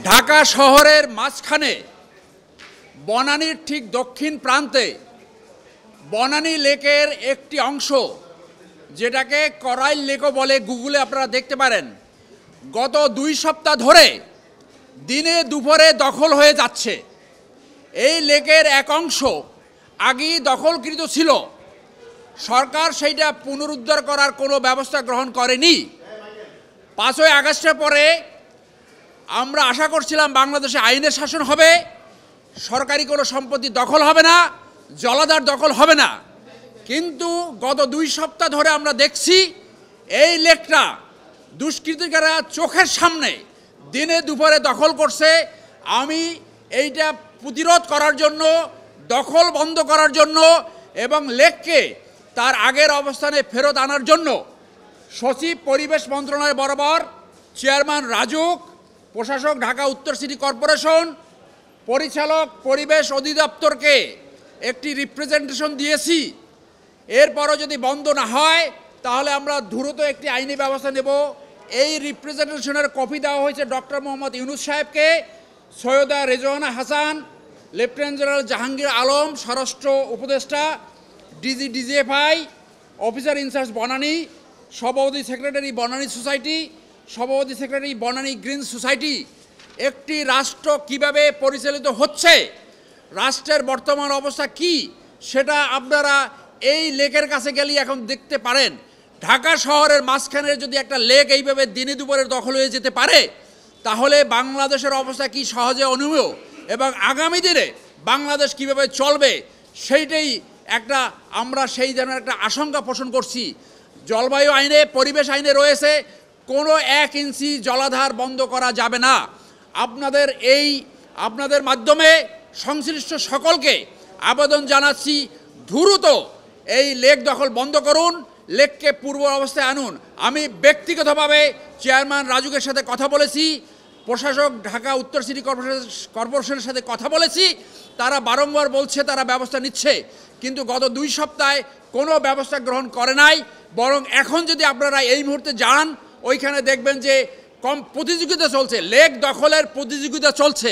ঢাকা শহরের মাঝখানে বনানীর ঠিক দক্ষিণ প্রান্তে বনানী লেকের একটি অংশ, যেটাকে করাইল লেকও বলে, গুগলে আপনারা দেখতে পারেন, গত 2 সপ্তাহ ধরে দিনে দুপুরে দখল হয়ে যাচ্ছে। এই লেকের এক অংশ আগেই দখলকৃত ছিল, সরকার সেইটা পুনরুদ্ধার করার কোনো ব্যবস্থা গ্রহণ করেনি। 5ই আগস্টের পরে আমরা আশা করছিলাম বাংলাদেশে আইনের শাসন হবে, সরকারি কোনো সম্পত্তি দখল হবে না, জলাধার দখল হবে না। কিন্তু গত 2 সপ্তাহ ধরে আমরা দেখছি এই লেকটা দুষ্কৃতিকাররা চোখের সামনে দিনে দুপুরে দখল করছে। আমি এইটা প্রতিরোধ করার জন্য, দখল বন্ধ করার জন্য এবং লেককে তার আগের অবস্থানে ফেরত আনার জন্য সচিব পরিবেশ মন্ত্রণালয় বরাবর চেয়ারম্যান রাজুক, প্রশাসক ঢাকা উত্তর সিটি কর্পোরেশন, পরিচালক পরিবেশ অধিদপ্তরকে একটি রিপ্রেজেন্টেশন দিয়েছি। এরপরও যদি বন্ধ না হয় তাহলে আমরা দ্রুত একটি আইনি ব্যবস্থা নেব। এই রিপ্রেজেন্টেশনের কপি দেওয়া হয়েছে ডক্টর মোহাম্মদ ইউনুস সাহেবকে, সৈয়দা রেজওয়ানা হাসান, লেফটেন্যান্ট জেনারেল জাহাঙ্গীর আলম স্বরাষ্ট্র উপদেষ্টা, ডিজিএফআই অফিসার ইনচার্জ বনানী, সভাপতি সেক্রেটারি বনানী সোসাইটি, সভাপতি সেক্রেটারি বনানী গ্রিন সোসাইটি। একটি রাষ্ট্র কিভাবে পরিচালিত হচ্ছে, রাষ্ট্রের বর্তমান অবস্থা কি, সেটা আপনারা এই লেকের কাছে গেলেই এখন দেখতে পারেন। ঢাকা শহরের মাঝখানে যদি একটা লেক এইভাবে দিনে দুপুরে দখল হয়ে যেতে পারে, তাহলে বাংলাদেশের অবস্থা কি সহজে অনুমেয় এবং আগামী দিনে বাংলাদেশ কিভাবে চলবে সেইটাই একটা, আমরা সেই ধরনের একটা আশঙ্কা পোষণ করছি। জলবায়ু আইনে, পরিবেশ আইনে রয়েছে কোনো 1 ইঞ্চি জলাধার বন্ধ করা যাবে না। আপনাদের মাধ্যমে সংশ্লিষ্ট সকলকে আবেদন জানাচ্ছি, দ্রুত এই লেক দখল বন্ধ করুন, লেককে পূর্ব অবস্থায় আনুন। আমি ব্যক্তিগতভাবে চেয়ারম্যান রাজুকের সাথে কথা বলেছি, প্রশাসক ঢাকা উত্তর সিটি কর্পোরেশনের সাথে কথা বলেছি, তারা বারংবার বলছে তারা ব্যবস্থা নিচ্ছে, কিন্তু গত 2 সপ্তাহে কোনো ব্যবস্থা গ্রহণ করে নাই। বরং এখন যদি আপনারা এই মুহূর্তে যান, ওইখানে দেখবেন যে প্রতিযোগিতা চলছে, লেক দখলের প্রতিযোগিতা চলছে।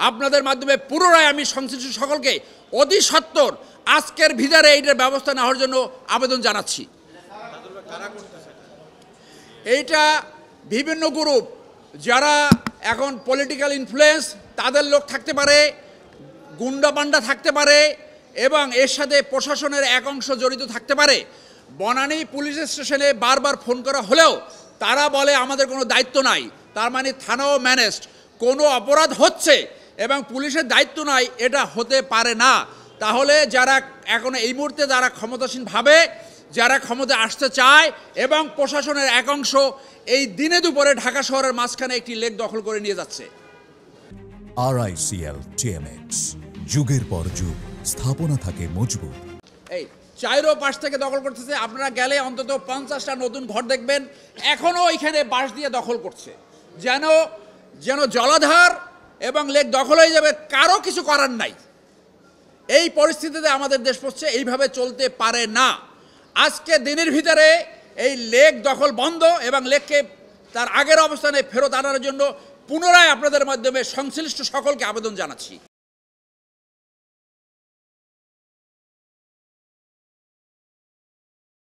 আপনাদের মাধ্যমে পুনরায় আমি সংশ্লিষ্ট সকলকে অতি সত্বর আজকের ভিতরে এইটার ব্যবস্থা নেওয়ার জন্য আবেদন জানাচ্ছি। এইটা বিভিন্ন গ্রুপ, যারা এখন পলিটিক্যাল ইনফ্লুয়েন্স, তাদের লোক থাকতে পারে, গুন্ডা পান্ডা থাকতে পারে এবং এর সাথে প্রশাসনের এক অংশ জড়িত থাকতে পারে। বনানী পুলিশ স্টেশনে বারবার ফোন করা হলেও তারা বলে আমাদের কোনো দায়িত্ব নাই। তার মানে থানাও ম্যানেজড, কোনো অপরাধ হচ্ছে এবং পুলিশের দায়িত্ব নাই, এটা হতে পারে না। তাহলে যারা এখন এই মুহূর্তে যারা ক্ষমতাসীন ভাবে, যারা ক্ষমতা আসতে চায় এবং প্রশাসনের এক অংশ এই দিনে দুপুরে ঢাকা শহরের মাঝখানে একটি লেক দখল করে নিয়ে যাচ্ছে। RICL TMX, যুগের পর যুগ স্থাপনা থাকে মজবুত। এই 4 পাশ থেকে দখল করতেছে। আপনারা গেলে অন্তত 50টা নতুন ঘর দেখবেন, এখনও এখানে বাঁশ দিয়ে দখল করছে, যেন জলাধার এবং লেক দখল হয়ে যাবে, কারো কিছু করার নাই। এই পরিস্থিতিতে আমাদের দেশ পড়ছে, এইভাবে চলতে পারে না। আজকে দিনের ভিতরে এই লেক দখল বন্ধ এবং লেককে তার আগের অবস্থানে ফেরত আনার জন্য পুনরায় আপনাদের মাধ্যমে সংশ্লিষ্ট সকলকে আবেদন জানাচ্ছি।